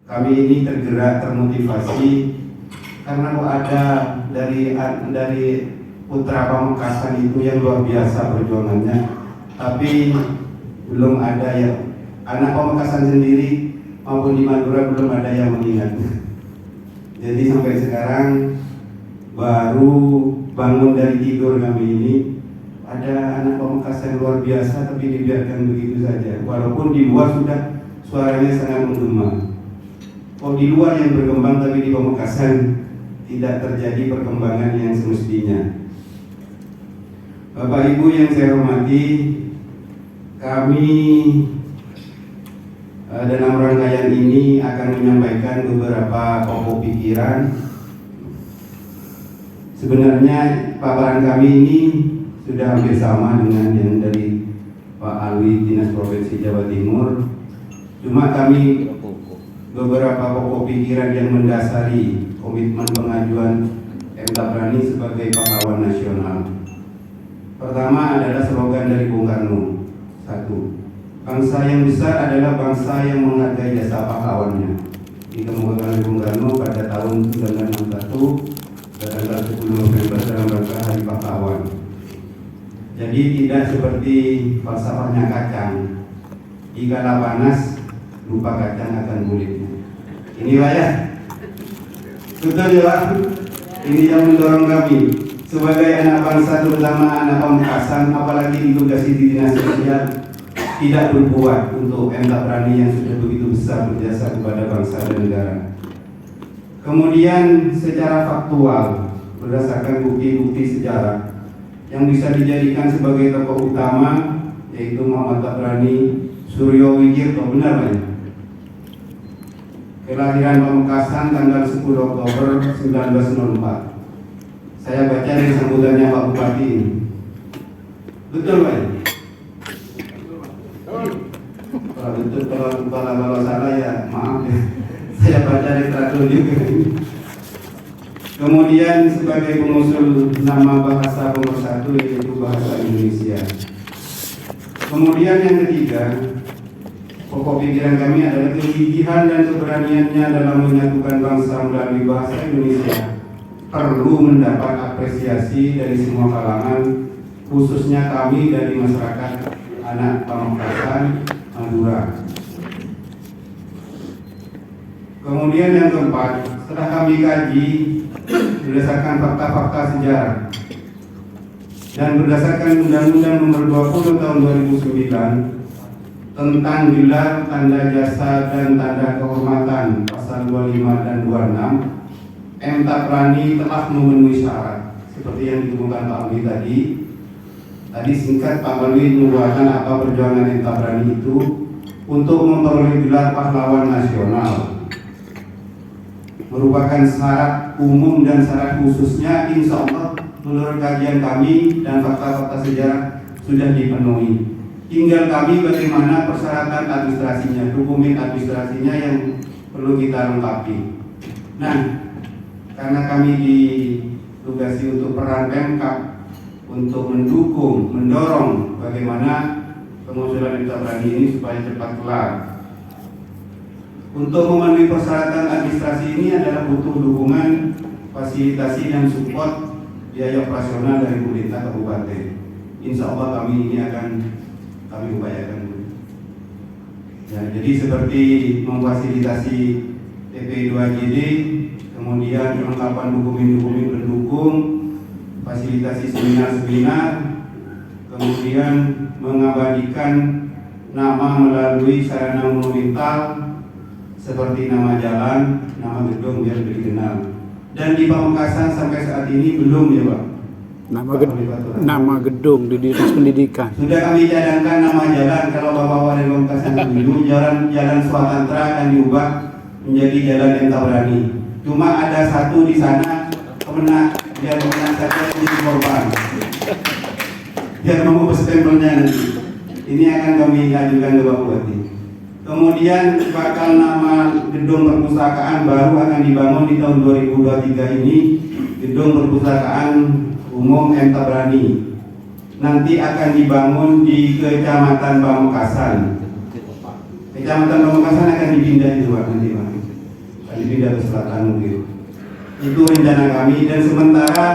Kami ini tergerak, termotivasi karena ada dari putra Pamekasan itu yang luar biasa perjuangannya, tapi belum ada ya, anak Pamekasan sendiri maupun di Madura belum ada yang mengingatnya. Jadi sampai sekarang baru bangun dari tidur kami ini, ada anak Pamekasan luar biasa tapi dibiarkan begitu saja, walaupun di luar sudah suaranya sangat menggema. Kok di luar yang berkembang tapi di Pamekasan tidak terjadi perkembangan yang semestinya. Bapak Ibu yang saya hormati, kami dalam rangkaian ini akan menyampaikan beberapa pokok pikiran. Sebenarnya paparan kami ini sudah hampir sama dengan yang dari Pak Alwi Dinas Provinsi Jawa Timur. Cuma kami beberapa pokok pikiran yang mendasari komitmen pengajuan M. Tabrani sebagai pahlawan nasional. Pertama adalah slogan dari Bung Karno. 1. Bangsa yang besar adalah bangsa yang menghargai jasa pahlawannya. Dikemukakan oleh Bung Karno pada tahun 1961 tanggal 10 November dalam rangka Hari Pahlawan. Jadi tidak seperti falsafahnya kacang. Jikalau panas, lupa kacang akan kulitnya. Ini Pak ya, betul ya Pak. Ini yang mendorong kami sebagai anak bangsa, terutama anak Pamekasan, apalagi ditugasi di dinas sosial, tidak berbuat untuk M. Tabrani yang sudah begitu besar berjasa kepada bangsa dan negara. Kemudian secara faktual, berdasarkan bukti-bukti sejarah yang bisa dijadikan sebagai tokoh utama, yaitu Muhammad Tabrani Suryo Wijirto, benar Pak? Kelahiran Pamekasan tanggal 10 Oktober 1904. Saya baca dari sambutannya Pak Bupati ini. Betul Pak? Kalau betul, kalau salah ya maaf ya. Saya baca di teratur juga. Kemudian sebagai pengusul nama bahasa pemersatu yaitu bahasa Indonesia. Kemudian yang ketiga, pokok pikiran kami adalah kegigihan dan keberaniannya dalam menyatukan bangsa melalui bahasa Indonesia perlu mendapat apresiasi dari semua kalangan, khususnya kami dari masyarakat anak Pamekasan, Madura. Kemudian yang keempat, setelah kami kaji berdasarkan fakta-fakta sejarah dan berdasarkan Undang-Undang Nomor 20 Tahun 2009 tentang gelar, tanda jasa dan tanda kehormatan pasal 25 dan 26, M. Tabrani telah memenuhi syarat seperti yang ditemukan Pak Alwi tadi. Tadi singkat Pak Alwi menubuhkan apa perjuangan M. Tabrani itu untuk memperoleh gelar pahlawan nasional. Merupakan syarat umum dan syarat khususnya insya Allah menurut kajian kami dan fakta-fakta sejarah sudah dipenuhi. Tinggal kami bagaimana persyaratan administrasinya, dokumen administrasinya yang perlu kita lengkapi. Nah, karena kami ditugasi untuk peran Pemkab untuk mendukung, mendorong bagaimana pengusulan M. Tabrani ini supaya cepat kelar. Untuk memenuhi persyaratan administrasi ini adalah butuh dukungan, fasilitasi dan support biaya operasional dari pemerintah kabupaten. Insya Allah kami ini akan kami upayakan. Ya, jadi seperti memfasilitasi TP2JD, kemudian kelengkapan dokumen-dokumen pendukung, fasilitasi seminar-seminar, kemudian mengabadikan nama melalui sarana monumental seperti nama jalan, nama gedung biar lebih dikenal. Dan di Pamekasan sampai saat ini belum ya Pak? Nama gedung di dinas pendidikan. Sudah kami cadangkan nama jalan, kalau Bapak dari Pamekasan dulu jalan Swatantra akan diubah menjadi Jalan M. Tabrani. Cuma ada satu di sana kemenang, biar menang saja jadi korban. Biar mengubah stempelnya nanti. Ini akan kami ajukan ke Bapak Bupati. Kemudian bakal nama gedung perpustakaan baru akan dibangun di tahun 2023 ini, gedung perpustakaan umum M. Tabrani. Nanti akan dibangun di Kecamatan Pamekasan. Kecamatan Pamekasan akan dipindah itu Pak nanti Pak. pidato selatan mungkin. Itu rencana kami, dan sementara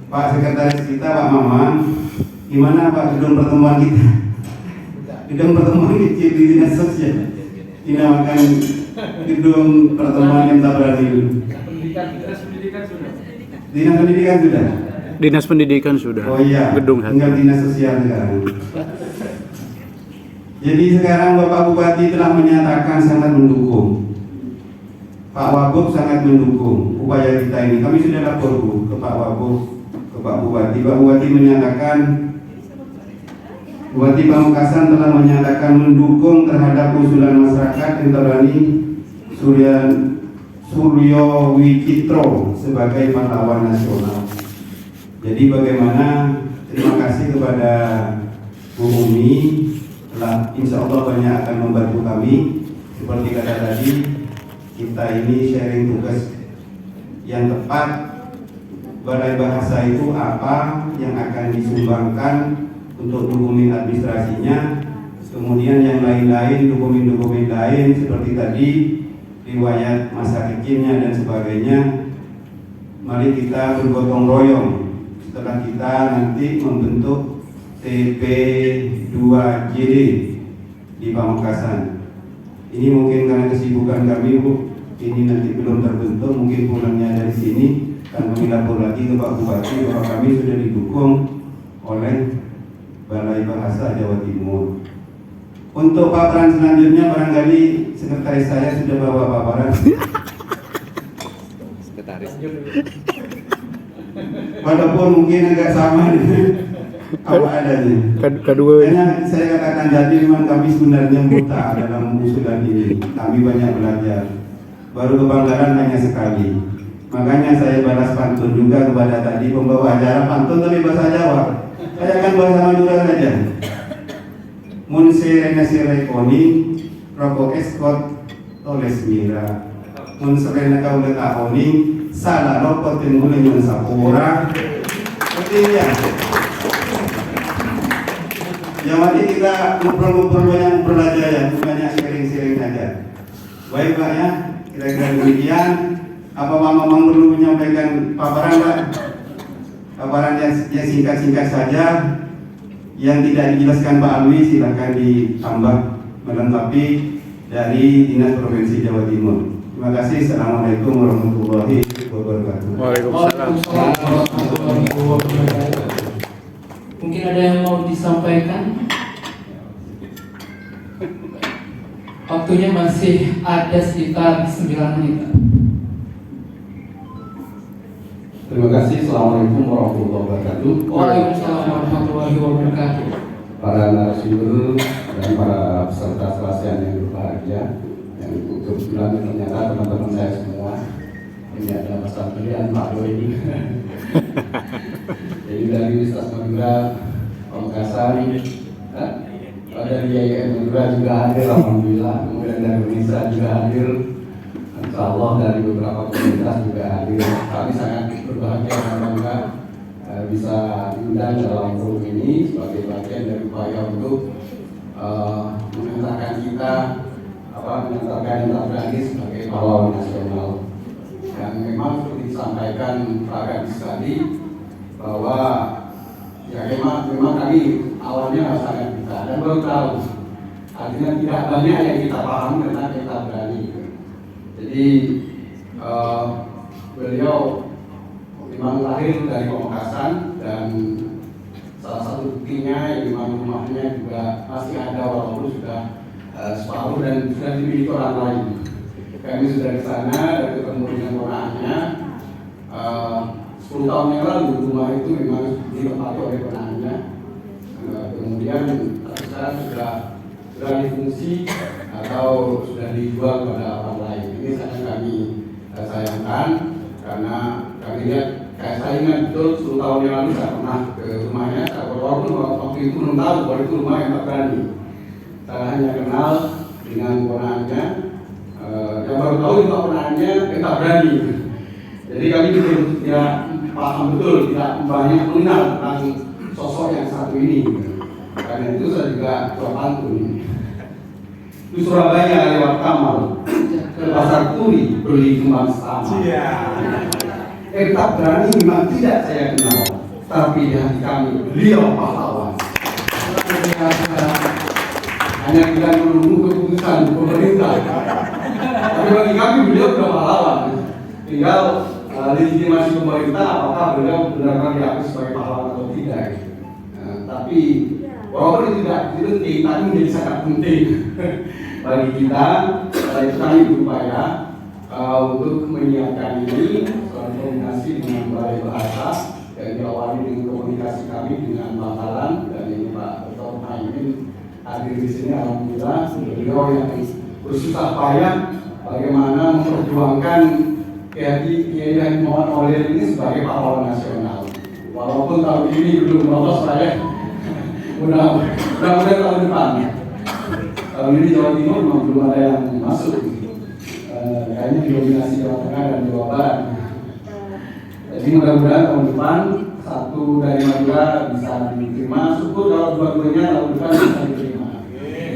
Pak Sekretaris kita Pak Maman, gimana Pak gedung pertemuan kita? Gedung pertemuan kecil di dinas sosial, dinamakan gedung pertemuan yang tak berani. Dinas pendidikan sudah. Dinas pendidikan sudah. Oh iya. Gedung satu. Tinggal dinas sosial sekarang. Jadi sekarang Bapak Bupati telah menyatakan sangat mendukung. Pak Wagub sangat mendukung upaya kita ini. Kami sudah lapor Bu ke Pak Wagub, ke Pak Bupati. Pak Bupati menyatakan, Bupati Pamekasan telah menyatakan mendukung terhadap usulan masyarakat Entarani Suryo Wicitro sebagai pahlawan nasional. Jadi bagaimana, terima kasih kepada Bu Umi telah insya Allah banyak akan membantu kami. Seperti kata tadi, kita ini sharing tugas yang tepat. Balai bahasa itu apa yang akan disumbangkan untuk dokumen administrasinya, kemudian yang lain-lain, dokumen-dokumen lain seperti tadi, riwayat masa kecilnya dan sebagainya. Mari kita bergotong royong setelah kita nanti membentuk TP2JD di Pamekasan. Ini mungkin karena kesibukan kami Bu, ini nanti belum terbentuk, mungkin pulangnya dari sini, dan kami lapor lagi ke Pak Bupati bahwa kami sudah didukung oleh Balai Bahasa Jawa Timur. Untuk paparan selanjutnya barangkali sekretaris saya sudah bawa paparan. Sekretaris. Walaupun mungkin agak sama dengan apa adanya. Kedua Karena saya katakan tadi memang kami sebenarnya buta dalam usulan ini. Kami banyak belajar. Baru kebanggaran hanya sekali. Makanya saya balas pantun juga kepada tadi pembawa acara, pantun tapi bahasa Jawa. Saya kan bahasa Madura saja. Mun serena sirekoni rokok eskot toles mira. Mun serena kau lekahoni salah rokok tenggulnya yang sapura. Seperti ini ya. Yang ini kita ngobrol-ngobrol banyak belajar, banyak sharing-sharing saja. Baik Pak ya, kira-kira demikian. Apa Pak Mamang perlu menyampaikan paparan Pak? Paparan yang singkat-singkat saja, yang tidak dijelaskan Pak Alwi silakan ditambah melengkapi dari Dinas Provinsi Jawa Timur. Terima kasih. Assalamualaikum warahmatullahi wabarakatuh. Waalaikumsalam. Warahmatullahi wabarakatuh. Mungkin ada yang mau disampaikan? Waktunya masih ada sekitar 9 menit. Terima kasih. Assalamualaikum warahmatullahi wabarakatuh. Waalaikumsalam warahmatullahi wabarakatuh. Para narasumber dan para peserta serasian yang berbahagia, yang kebetulan ternyata teman-teman saya semua. Ini ada Mas Antrian, Pak Doi ini. Jadi dari Universitas Madura, Pamekasan, dari IAIN Madura juga hadir, alhamdulillah. Kemudian dari Indonesia juga hadir. Insya Allah dari beberapa komunitas juga hadir. Kami sangat berbahagia dan bangga bisa diundang dalam forum ini sebagai bagian dari upaya untuk mengantarkan kita, mengantarkan Entarani sebagai pahlawan nasional. Yang memang seperti disampaikan Pak Kadis tadi bahwa ya memang kami awalnya sangat kita dan baru tahu artinya tidak banyak yang kita paham tentang Entarani. Jadi beliau memang lahir dari Pamekasan dan salah satu buktinya yang memang rumahnya juga masih ada walaupun sudah separuh dan sudah dimiliki orang lain. Kami sudah di sana dan ketemu dengan ponakannya. 10 tahun yang lalu rumah itu memang ditempati oleh ponakannya. Kemudian sekarang sudah difungsi atau sudah dijual kepada orang lain. Ini sangat kami sayangkan karena kami lihat, saya ingat betul 10 tahun yang lalu saya pernah ke rumahnya. Walaupun waktu itu belum tahu bahwa itu rumah yang tak berani. Saya hanya kenal dengan ponakannya. Yang baru tahu itu ponakannya tak berani. Jadi kami tidak paham betul, tidak banyak mengenal tentang sosok yang satu ini. Karena itu saya juga coba pantun. Di Surabaya lewat Kamal. ke pasar turi beli kembang sama. Tak berani memang tidak saya kenal, tapi di hati kami beliau pahlawan. Hanya kita menunggu keputusan pemerintah. Tapi bagi kami beliau sudah pahlawan. Tinggal legitimasi pemerintah apakah beliau benar-benar diakui sebagai pahlawan atau tidak. Tapi walaupun itu tidak penting, tapi menjadi sangat penting bagi kita. Itu kami berupaya untuk menyiapkan ini koordinasi dengan balai bahasa yang diawali dengan komunikasi kami dengan Pak Halan dan ini Pak Dr. Muhaimin hadir di sini. Alhamdulillah beliau yang bersusah payah bagaimana memperjuangkan Kiai Muhammad Maulid ini sebagai pahlawan nasional. Walaupun tahun ini belum lolos saya, mudah-mudahan tahun depan. Tahun ini Jawa Timur memang belum ada yang masuk. Kayaknya didominasi Jawa Tengah dan Jawa Barat. Jadi mudah-mudahan tahun depan satu dari Madura bisa diterima. Syukur kalau dua-duanya tahun depan bisa diterima.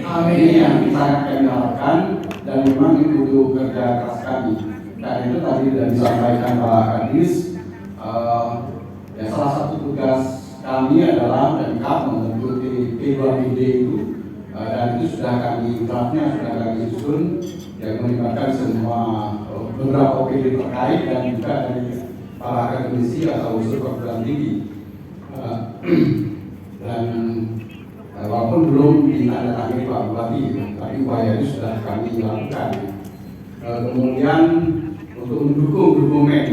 Amin. Ini yang sangat kami harapkan dan memang ini butuh kerja keras kami. Karena itu tadi sudah disampaikan Pak Kadis. Ya salah satu tugas kami adalah Pemkab membentuk P2PD itu. Dan itu sudah kami draftnya sudah kami susun yang melibatkan semua beberapa OPD terkait dan juga dari para akademisi atau unsur perguruan tinggi. Dan walaupun belum ditandatangani Pak Bupati, tapi upaya itu sudah kami lakukan. Kemudian untuk mendukung dokumen,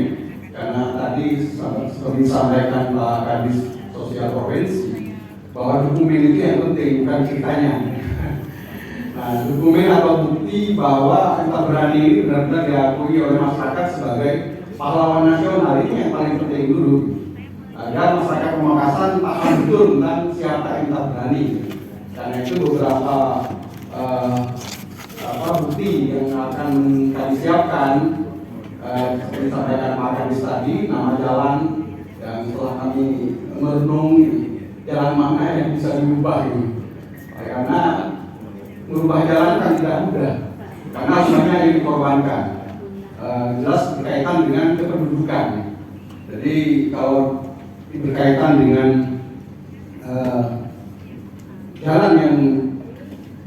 karena tadi seperti disampaikan Pak Kadis Sosial Provinsi bahwa dokumen itu yang penting, bukan ceritanya. Nah, dokumen atau bukti bahwa kita berani ini benar-benar diakui oleh masyarakat sebagai pahlawan nasional, ini yang paling penting dulu. Agar masyarakat Pamekasan paham betul tentang siapa yang kita berani. Karena itu beberapa bukti yang akan kami siapkan, seperti disampaikan Pak Kadis tadi, nama jalan yang setelah kami merenung jalan mana yang bisa diubah ini. Karena merubah jalan kan tidak mudah, karena semuanya yang dikorbankan. Jelas berkaitan dengan kependudukan. Jadi kalau berkaitan dengan jalan yang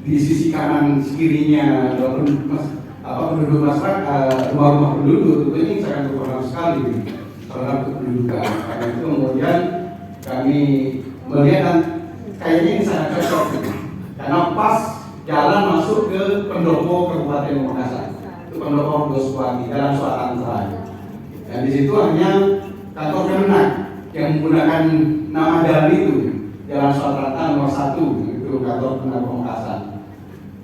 di sisi kanan kirinya penduduk masyarakat, rumah-rumah penduduk, tentu ini sangat berpengaruh sekali terhadap kependudukan. Karena itu kemudian kami melihat dan kayaknya ini sangat cocok karena pas jalan masuk ke pendopo Kabupaten Pamekasan, itu pendopo Goswati, jalan selatan terakhir. Dan di situ hanya kantor Kemenak yang menggunakan nama jalan itu, Jalan Selatan nomor 1, itu kantor Kemenak Pamekasan.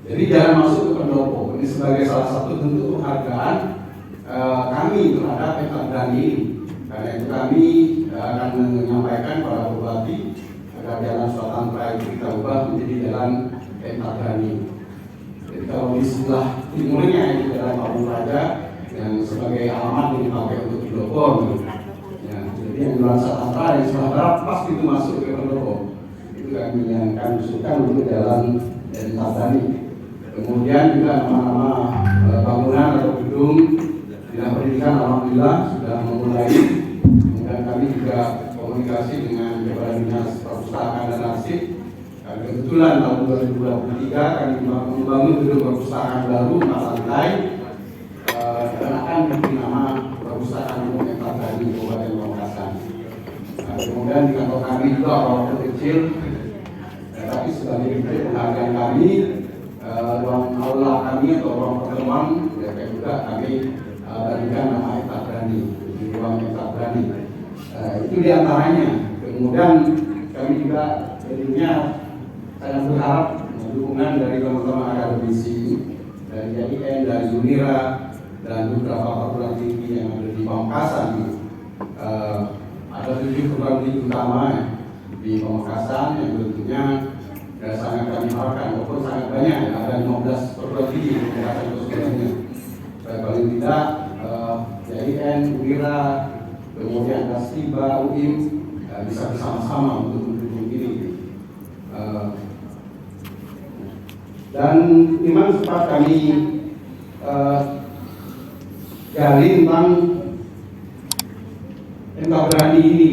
Jadi jalan masuk ke pendopo ini sebagai salah satu bentuk penghargaan kami terhadap Pemkab ini. Karena itu kami akan menyampaikan pada Bupati agar jalan selatan terakhir kita ubah menjadi jalan Pemkab. Jadi kalau di sebelah timurnya itu jalan Pabung Raja yang sebagai alamat yang dipakai untuk pendopo. Ya, jadi yang jalan selatan terakhir yang sebelah barat pas itu masuk ke pendopo. Itu kami yang kami usulkan untuk jalan Pemkab. Kemudian juga nama-nama bangunan atau gedung dinas pendidikan alhamdulillah sudah memulai. Kemudian kami juga komunikasi dengan Kepala Dinas Perpustakaan dan Arsip. Kebetulan tahun 2023 kami membangun gedung perpustakaan baru 4 lantai dan akan diberi nama Perpustakaan Umum Pemkab Kabupaten Pamekasan. Kemudian di kantor kami juga walaupun kecil, tapi sebagai bentuk penghargaan kami, ruang aula kami atau ruang pertemuan juga kami berikan nama Etabrani, di ruang Etabrani. Itu diantaranya. Kemudian kami juga tentunya sangat berharap dukungan dari teman-teman akademisi dari JIN, dari Unira dan beberapa perguruan tinggi yang ada di Pamekasan. Ada 7 perguruan tinggi utama di Pamekasan yang tentunya sangat kami harapkan, walaupun sangat banyak, ada 15 perguruan tinggi di Pamekasan khususnya. Paling tidak JIN, Unira, kemudian Kastiba, UIM bisa bersama-sama untuk mendukung ini. Dan memang sempat kami gali tentang Tabrani ini.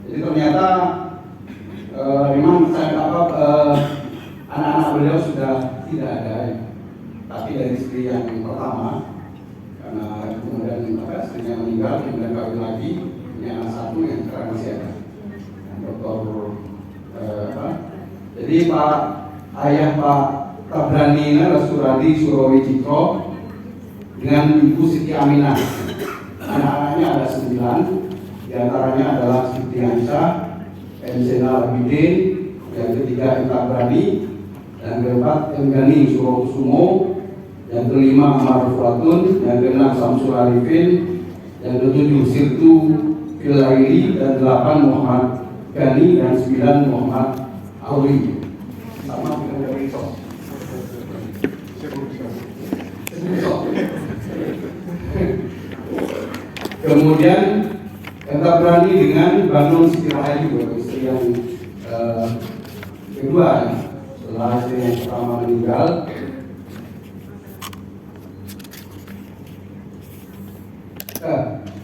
Jadi ternyata memang anak-anak beliau sudah tidak ada, tapi dari istri yang pertama, karena kemudian istrinya meninggal, kemudian kawin lagi, ini anak satu yang sekarang masih ada, Dokter. Jadi ayah Pak Tabrani ini adalah Suradi Surawicitro dengan Ibu Siti Aminah. Anak-anaknya ada 9, diantaranya adalah Siti Aisyah, Zainal Abidin, yang ketiga Tabrani, yang keempat Gani Surokusumo, yang kelima Ma'ruf Watun, yang keenam Samsul Arifin, yang ketujuh Sirtu Filaili, dan 8 Muhammad Gani, dan 9 Muhammad Awi. Sama dengan dari Sok. Kemudian Tabrani dengan Banun Siti Rahayu, istri yang kedua setelah istri yang pertama meninggal.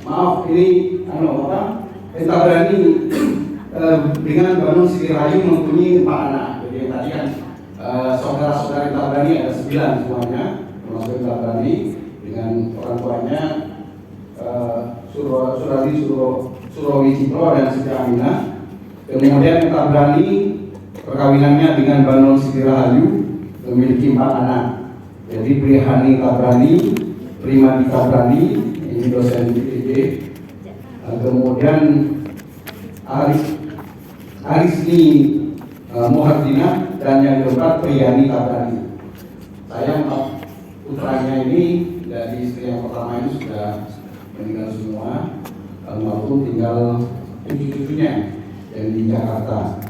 Maaf, ini Tabrani dengan Banun Siti Rahayu mempunyai 4 anak. Jadi yang tadi kan saudara-saudara Tabrani ada 9 semuanya, termasuk Tabrani dengan orang tuanya Suradi Surawicitro dan Siti Aminah. Kemudian Tabrani perkawinannya dengan Banun Siti Rahayu memiliki 4 anak. Jadi Prihani Tabrani, Primadi Tabrani, ini dosen IPB. Kemudian Arisni Muhardina, dan yang keempat Priyani Tabrani. Saya 4 putranya ini dari istri yang pertama ini sudah meninggal semua, maupun tinggal cucu-cucunya yang di Jakarta.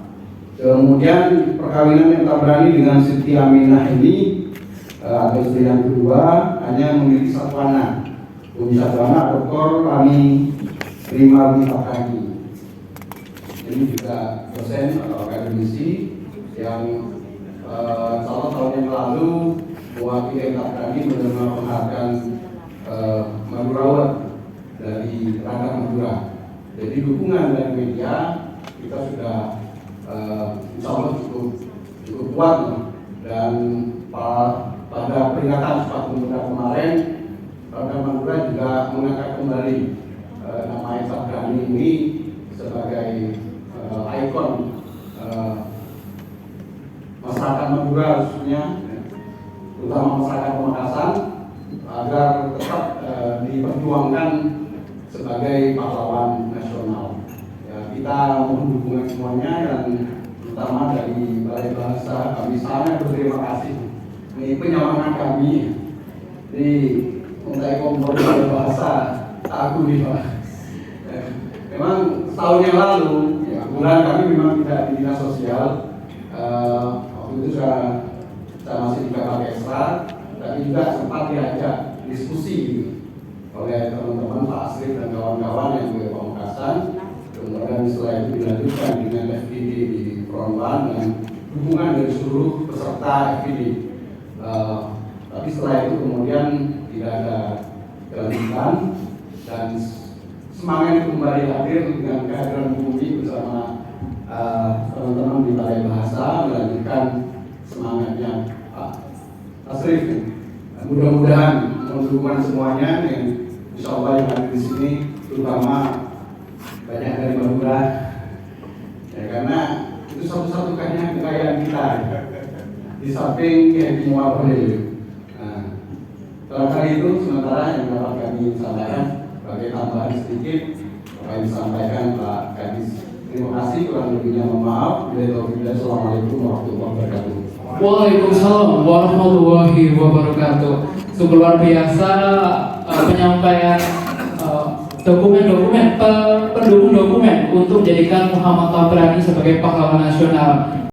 Kemudian perkawinan yang Tabrani dengan Siti Aminah ini atau istri yang kedua hanya memiliki 1 anak. Punya 1 anak, Dr. Rani Prima Witapani. Ini juga dosen atau akademisi yang tahun yang lalu mewakili Tabrani menerima penghargaan Madura Award dari Rakyat Madura. Jadi dukungan dari media kita sudah insya Allah cukup kuat, dan pada peringatan Sumpah Pemuda kemarin Rakyat Madura juga mengangkat kembali nama Tabrani ini sebagai ikon masyarakat Madura, khususnya terutama masyarakat Pamekasan, agar tetap diperjuangkan sebagai pahlawan nasional. Ya, kita mohon dukungan semuanya, dan terutama dari Balai Bahasa kami sangat berterima kasih. Ini penyemangat kami di untuk kompor Balai Bahasa aku nih Pak. Memang setahun yang lalu, ya, bulan kami memang tidak di dinas sosial. Waktu itu saya masih di KPK Ekstra, tapi juga sempat diajak diskusi oleh teman-teman Pak Asri dan kawan-kawan yang dari Pamekasan. Kemudian setelah itu dilanjutkan dengan FPD di Frontline dan dukungan dari seluruh peserta FPD. Tapi setelah itu kemudian tidak ada kelanjutan, dan semangat kembali hadir dengan kehadiran Bumi bersama teman-teman di Balai Bahasa melanjutkan semangatnya Pak Asrif. Mudah-mudahan mendukung semuanya yang insya Allah yang ada di sini, terutama banyak dari Madura, ya, karena itu satu-satunya kekayaan kita di samping Ki Muhammad Balil. Nah, barangkali itu sementara yang dapat kami sampaikan. Sebagai tambahan sedikit apa yang disampaikan Pak Kadis. Terima kasih, kurang lebihnya mohon maaf. Assalamualaikum warahmatullahi wabarakatuh. Waalaikumsalam warahmatullahi wabarakatuh. Sungguh luar biasa penyampaian pendukung dokumen untuk menjadikan Muhammad Tabrani sebagai pahlawan nasional.